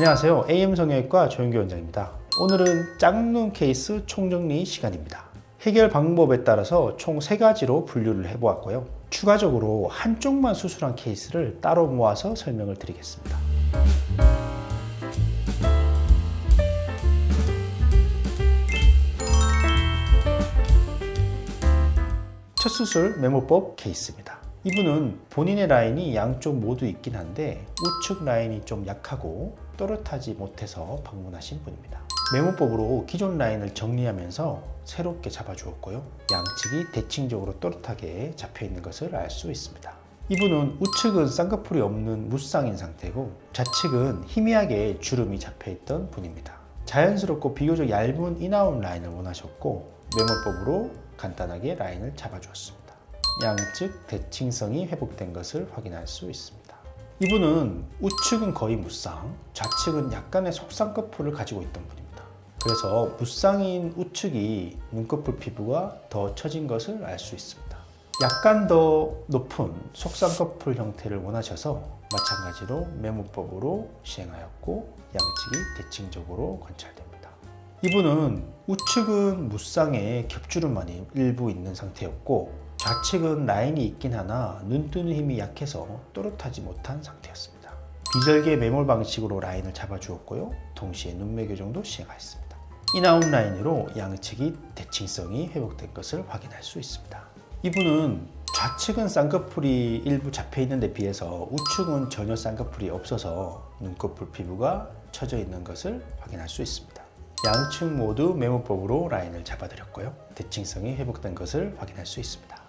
안녕하세요. AM성형외과 조영규 원장입니다. 오늘은 짝눈 케이스 총정리 시간입니다. 해결 방법에 따라서 총 3가지로 분류를 해보았고요. 추가적으로 한쪽만 수술한 케이스를 따로 모아서 설명을 드리겠습니다. 첫 수술 메모법 케이스입니다. 이분은 본인의 라인이 양쪽 모두 있긴 한데 우측 라인이 좀 약하고 또렷하지 못해서 방문하신 분입니다. 메모법으로 기존 라인을 정리하면서 새롭게 잡아주었고요. 양측이 대칭적으로 또렷하게 잡혀 있는 것을 알 수 있습니다. 이분은 우측은 쌍꺼풀이 없는 무쌍인 상태고 좌측은 희미하게 주름이 잡혀 있던 분입니다. 자연스럽고 비교적 얇은 인아웃 라인을 원하셨고 메모법으로 간단하게 라인을 잡아주었습니다. 양측 대칭성이 회복된 것을 확인할 수 있습니다. 이분은 우측은 거의 무쌍, 좌측은 약간의 속쌍꺼풀을 가지고 있던 분입니다. 그래서 무쌍인 우측이 눈꺼풀 피부가 더 처진 것을 알 수 있습니다. 약간 더 높은 속쌍꺼풀 형태를 원하셔서 마찬가지로 메모법으로 시행하였고 양측이 대칭적으로 관찰됩니다. 이분은 우측은 무쌍에 겹주름만이 일부 있는 상태였고 좌측은 라인이 있긴 하나 눈 뜨는 힘이 약해서 또렷하지 못한 상태였습니다. 비절개 매몰 방식으로 라인을 잡아주었고요. 동시에 눈매 교정도 시행하였습니다. 인아웃 라인으로 양측이 대칭성이 회복된 것을 확인할 수 있습니다. 이분은 좌측은 쌍꺼풀이 일부 잡혀 있는 데 비해서 우측은 전혀 쌍꺼풀이 없어서 눈꺼풀 피부가 처져 있는 것을 확인할 수 있습니다. 양측 모두 메모법으로 라인을 잡아드렸고요. 대칭성이 회복된 것을 확인할 수 있습니다.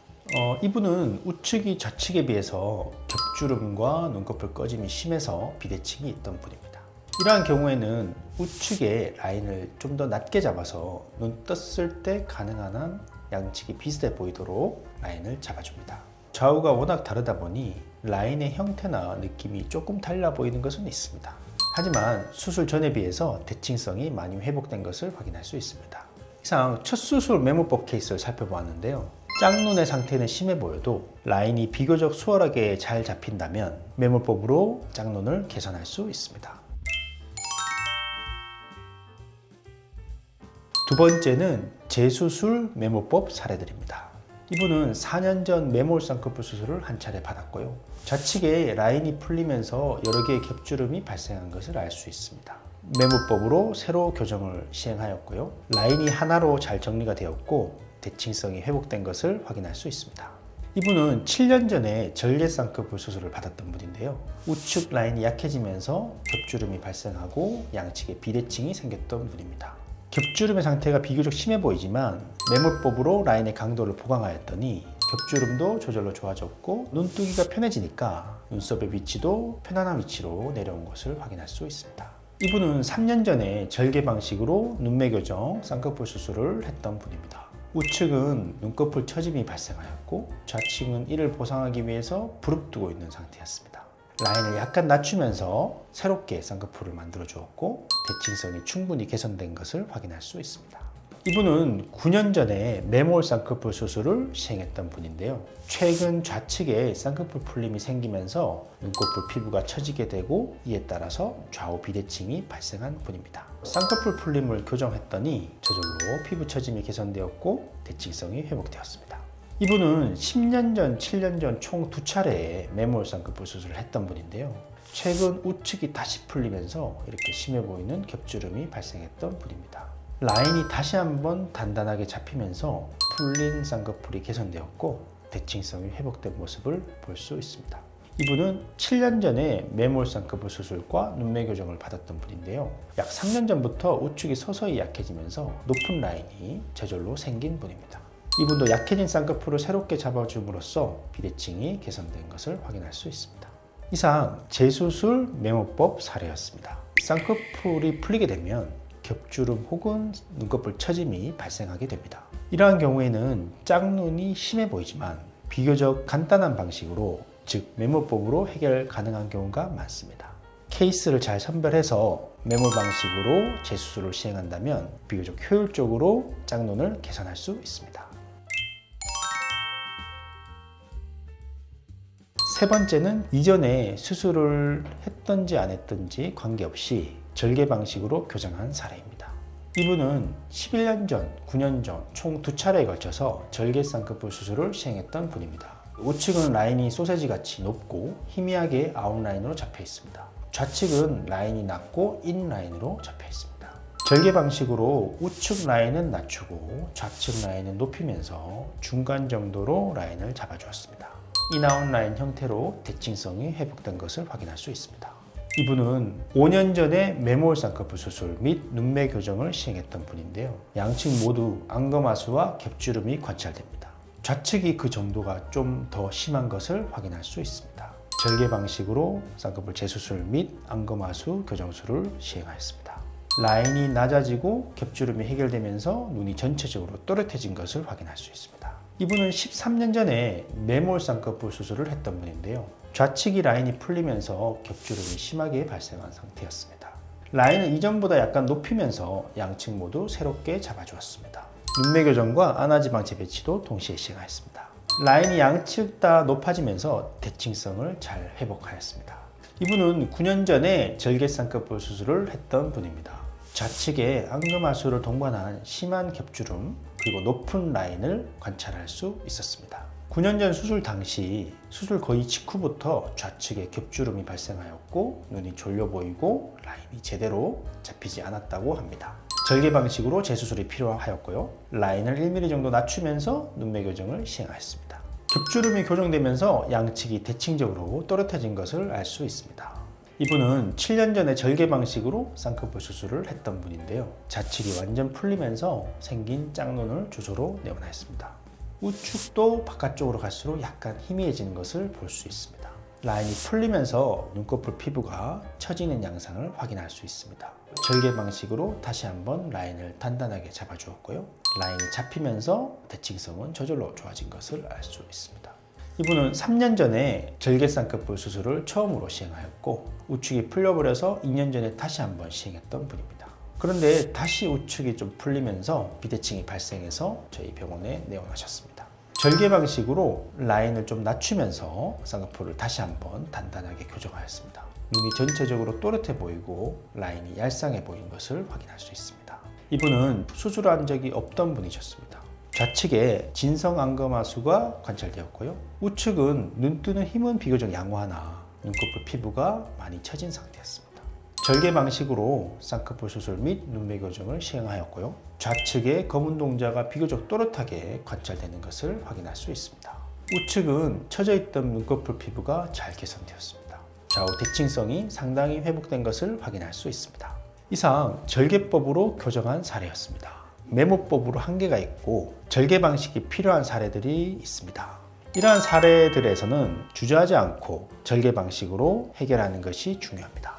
이분은 우측이 좌측에 비해서 겹주름과 눈꺼풀 꺼짐이 심해서 비대칭이 있던 분입니다. 이러한 경우에는 우측의 라인을 좀 더 낮게 잡아서 눈 떴을 때 가능한 한 양측이 비슷해 보이도록 라인을 잡아줍니다. 좌우가 워낙 다르다 보니 라인의 형태나 느낌이 조금 달라 보이는 것은 있습니다. 하지만 수술 전에 비해서 대칭성이 많이 회복된 것을 확인할 수 있습니다. 이상 첫 수술 메모법 케이스를 살펴보았는데요. 짝눈의 상태는 심해 보여도 라인이 비교적 수월하게 잘 잡힌다면 메모법으로 짝눈을 개선할 수 있습니다. 두 번째는 재수술 메모법 사례들입니다. 이분은 4년 전 매몰 쌍꺼풀 수술을 한 차례 받았고요. 좌측에 라인이 풀리면서 여러 개의 겹주름이 발생한 것을 알 수 있습니다. 메모법으로 새로 교정을 시행하였고요. 라인이 하나로 잘 정리가 되었고 대칭성이 회복된 것을 확인할 수 있습니다. 이분은 7년 전에 절개 쌍꺼풀 수술을 받았던 분인데요. 우측 라인이 약해지면서 겹주름이 발생하고 양측에 비대칭이 생겼던 분입니다. 겹주름의 상태가 비교적 심해 보이지만 메모법으로 라인의 강도를 보강하였더니 겹주름도 저절로 좋아졌고 눈뜨기가 편해지니까 눈썹의 위치도 편안한 위치로 내려온 것을 확인할 수 있습니다. 이분은 3년 전에 절개 방식으로 눈매 교정 쌍꺼풀 수술을 했던 분입니다. 우측은 눈꺼풀 처짐이 발생하였고 좌측은 이를 보상하기 위해서 부릅뜨고 있는 상태였습니다. 라인을 약간 낮추면서 새롭게 쌍꺼풀을 만들어 주었고 대칭성이 충분히 개선된 것을 확인할 수 있습니다. 이분은 9년 전에 매몰 쌍꺼풀 수술을 시행했던 분인데요. 최근 좌측에 쌍꺼풀 풀림이 생기면서 눈꺼풀 피부가 처지게 되고 이에 따라서 좌우 비대칭이 발생한 분입니다. 쌍꺼풀 풀림을 교정했더니 저절로 피부 처짐이 개선되었고 대칭성이 회복되었습니다. 이분은 10년 전, 7년 전 총 2차례의 매몰 쌍꺼풀 수술을 했던 분인데요. 최근 우측이 다시 풀리면서 이렇게 심해 보이는 겹주름이 발생했던 분입니다. 라인이 다시 한번 단단하게 잡히면서 풀린 쌍꺼풀이 개선되었고 대칭성이 회복된 모습을 볼 수 있습니다. 이분은 7년 전에 매몰 쌍꺼풀 수술과 눈매 교정을 받았던 분인데요. 약 3년 전부터 우측이 서서히 약해지면서 높은 라인이 저절로 생긴 분입니다. 이분도 약해진 쌍꺼풀을 새롭게 잡아줌으로써 비대칭이 개선된 것을 확인할 수 있습니다. 이상 재수술 메모법 사례였습니다. 쌍꺼풀이 풀리게 되면 겹주름 혹은 눈꺼풀 처짐이 발생하게 됩니다. 이러한 경우에는 짝눈이 심해 보이지만 비교적 간단한 방식으로 즉 메모법으로 해결 가능한 경우가 많습니다. 케이스를 잘 선별해서 매몰 방식으로 재수술을 시행한다면 비교적 효율적으로 짝눈을 개선할 수 있습니다. 세 번째는 이전에 수술을 했던지 안 했던지 관계없이 절개 방식으로 교정한 사례입니다. 이분은 11년 전, 9년 전 총 2차례에 걸쳐서 절개 쌍꺼풀 수술을 시행했던 분입니다. 우측은 라인이 소세지같이 높고 희미하게 아웃라인으로 잡혀 있습니다. 좌측은 라인이 낮고 인라인으로 잡혀 있습니다. 절개 방식으로 우측 라인은 낮추고 좌측 라인은 높이면서 중간 정도로 라인을 잡아주었습니다. 인아웃 라인 형태로 대칭성이 회복된 것을 확인할 수 있습니다. 이분은 5년 전에 매몰 쌍꺼풀 수술 및 눈매 교정을 시행했던 분인데요. 양측 모두 안검하수와 겹주름이 관찰됩니다. 좌측이 그 정도가 좀 더 심한 것을 확인할 수 있습니다. 절개 방식으로 쌍꺼풀 재수술 및 안검하수 교정술을 시행하였습니다. 라인이 낮아지고 겹주름이 해결되면서 눈이 전체적으로 또렷해진 것을 확인할 수 있습니다. 이분은 13년 전에 매몰 쌍꺼풀 수술을 했던 분인데요. 좌측이 라인이 풀리면서 겹주름이 심하게 발생한 상태였습니다. 라인은 이전보다 약간 높이면서 양측 모두 새롭게 잡아주었습니다. 눈매 교정과 안아지방 재배치도 동시에 시행하였습니다. 라인이 양측 다 높아지면서 대칭성을 잘 회복하였습니다. 이분은 9년 전에 절개 쌍꺼풀 수술을 했던 분입니다. 좌측에 안검하수를 동반한 심한 겹주름 그리고 높은 라인을 관찰할 수 있었습니다. 9년 전 수술 당시 수술 거의 직후부터 좌측에 겹주름이 발생하였고 눈이 졸려 보이고 라인이 제대로 잡히지 않았다고 합니다. 절개 방식으로 재수술이 필요하였고요. 라인을 1mm 정도 낮추면서 눈매 교정을 시행하였습니다. 겹주름이 교정되면서 양측이 대칭적으로 또렷해진 것을 알 수 있습니다. 이분은 7년 전에 절개 방식으로 쌍꺼풀 수술을 했던 분인데요. 좌측이 완전 풀리면서 생긴 짝눈을 주소로 내원하였습니다. 우측도 바깥쪽으로 갈수록 약간 희미해지는 것을 볼 수 있습니다. 라인이 풀리면서 눈꺼풀 피부가 처지는 양상을 확인할 수 있습니다. 절개 방식으로 다시 한번 라인을 단단하게 잡아주었고요. 라인이 잡히면서 대칭성은 저절로 좋아진 것을 알 수 있습니다. 이분은 3년 전에 절개 쌍꺼풀 수술을 처음으로 시행하였고 우측이 풀려버려서 2년 전에 다시 한번 시행했던 분입니다. 그런데 다시 우측이 좀 풀리면서 비대칭이 발생해서 저희 병원에 내원하셨습니다. 절개 방식으로 라인을 좀 낮추면서 쌍꺼풀을 다시 한번 단단하게 교정하였습니다. 눈이 전체적으로 또렷해 보이고 라인이 얄쌍해 보이는 것을 확인할 수 있습니다. 이분은 수술한 적이 없던 분이셨습니다. 좌측에 진성 안검하수가 관찰되었고요. 우측은 눈 뜨는 힘은 비교적 양호하나 눈꺼풀 피부가 많이 처진 상태였습니다. 절개 방식으로 쌍꺼풀 수술 및 눈매 교정을 시행하였고요. 좌측의 검은 동자가 비교적 또렷하게 관찰되는 것을 확인할 수 있습니다. 우측은 처져 있던 눈꺼풀 피부가 잘 개선되었습니다. 좌우 대칭성이 상당히 회복된 것을 확인할 수 있습니다. 이상 절개법으로 교정한 사례였습니다. 매몰법으로 한계가 있고 절개 방식이 필요한 사례들이 있습니다. 이러한 사례들에서는 주저하지 않고 절개 방식으로 해결하는 것이 중요합니다.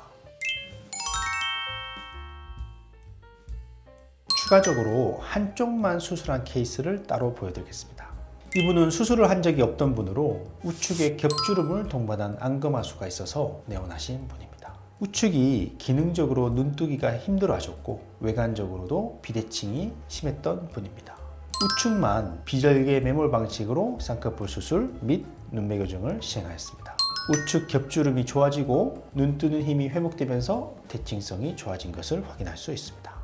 추가적으로 한쪽만 수술한 케이스를 따로 보여드리겠습니다. 이분은 수술을 한 적이 없던 분으로 우측에 겹주름을 동반한 안검하수가 있어서 내원하신 분입니다. 우측이 기능적으로 눈뜨기가 힘들어하셨고 외관적으로도 비대칭이 심했던 분입니다. 우측만 비절개 매몰 방식으로 쌍꺼풀 수술 및 눈매 교정을 시행하였습니다. 우측 겹주름이 좋아지고 눈 뜨는 힘이 회복되면서 대칭성이 좋아진 것을 확인할 수 있습니다.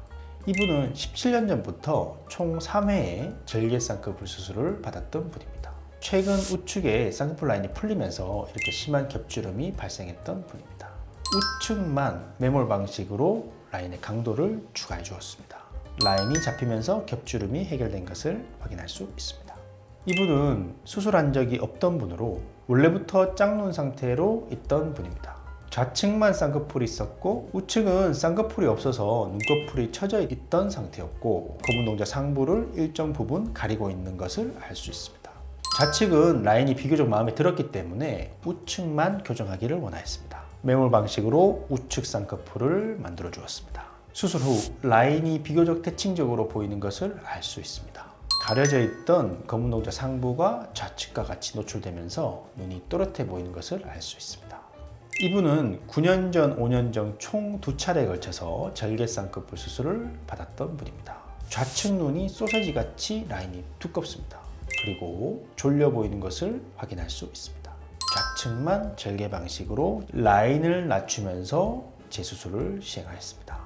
이분은 17년 전부터 총 3회의 절개 쌍꺼풀 수술을 받았던 분입니다. 최근 우측에 쌍꺼풀 라인이 풀리면서 이렇게 심한 겹주름이 발생했던 분입니다. 우측만 매몰 방식으로 라인의 강도를 추가해 주었습니다. 라인이 잡히면서 겹주름이 해결된 것을 확인할 수 있습니다. 이분은 수술한 적이 없던 분으로 원래부터 짝눈 상태로 있던 분입니다. 좌측만 쌍꺼풀이 있었고 우측은 쌍꺼풀이 없어서 눈꺼풀이 처져 있던 상태였고 검은 동자 상부를 일정 부분 가리고 있는 것을 알 수 있습니다. 좌측은 라인이 비교적 마음에 들었기 때문에 우측만 교정하기를 원하였습니다. 매몰 방식으로 우측 쌍꺼풀을 만들어 주었습니다. 수술 후 라인이 비교적 대칭적으로 보이는 것을 알 수 있습니다. 가려져 있던 검은 동자 상부가 좌측과 같이 노출되면서 눈이 또렷해 보이는 것을 알 수 있습니다. 이분은 9년 전, 5년 전 총 2차례에 걸쳐서 절개 쌍꺼풀 수술을 받았던 분입니다. 좌측 눈이 소세지같이 라인이 두껍습니다. 그리고 졸려 보이는 것을 확인할 수 있습니다. 좌측만 절개 방식으로 라인을 낮추면서 재수술을 시행하였습니다.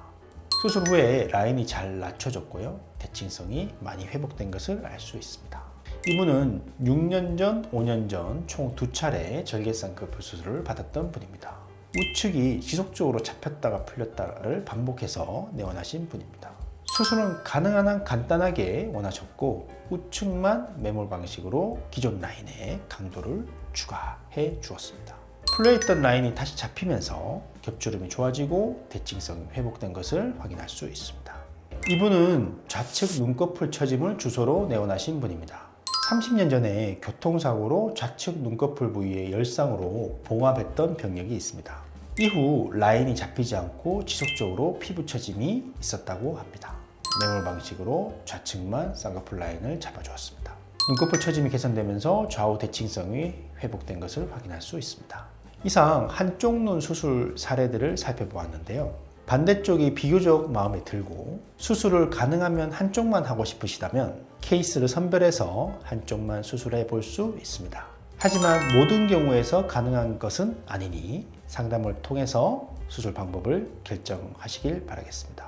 수술 후에 라인이 잘 낮춰졌고요. 대칭성이 많이 회복된 것을 알 수 있습니다. 이분은 6년 전, 5년 전 총 2차례 절개쌍꺼풀 수술을 받았던 분입니다. 우측이 지속적으로 잡혔다가 풀렸다를 반복해서 내원하신 분입니다. 수술은 가능한 한 간단하게 원하셨고 우측만 매몰 방식으로 기존 라인에 강도를 추가해 주었습니다. 풀려있던 라인이 다시 잡히면서 겹주름이 좋아지고 대칭성이 회복된 것을 확인할 수 있습니다. 이분은 좌측 눈꺼풀 처짐을 주소로 내원하신 분입니다. 30년 전에 교통사고로 좌측 눈꺼풀 부위에 열상으로 봉합했던 병력이 있습니다. 이후 라인이 잡히지 않고 지속적으로 피부 처짐이 있었다고 합니다. 매몰 방식으로 좌측만 쌍꺼풀 라인을 잡아주었습니다. 눈꺼풀 처짐이 개선되면서 좌우 대칭성이 회복된 것을 확인할 수 있습니다. 이상 한쪽 눈 수술 사례들을 살펴보았는데요. 반대쪽이 비교적 마음에 들고 수술을 가능하면 한쪽만 하고 싶으시다면 케이스를 선별해서 한쪽만 수술해 볼 수 있습니다. 하지만 모든 경우에서 가능한 것은 아니니 상담을 통해서 수술 방법을 결정하시길 바라겠습니다.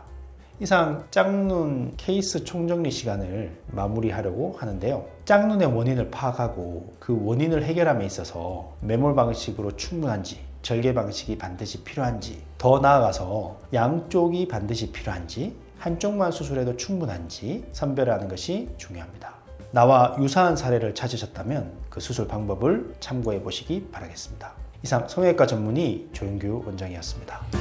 이상 짝눈 케이스 총정리 시간을 마무리하려고 하는데요. 짝눈의 원인을 파악하고 그 원인을 해결함에 있어서 매몰 방식으로 충분한지, 절개 방식이 반드시 필요한지, 더 나아가서 양쪽이 반드시 필요한지, 한쪽만 수술해도 충분한지 선별하는 것이 중요합니다. 나와 유사한 사례를 찾으셨다면 그 수술 방법을 참고해 보시기 바라겠습니다. 이상 성형외과 전문의 조윤규 원장이었습니다.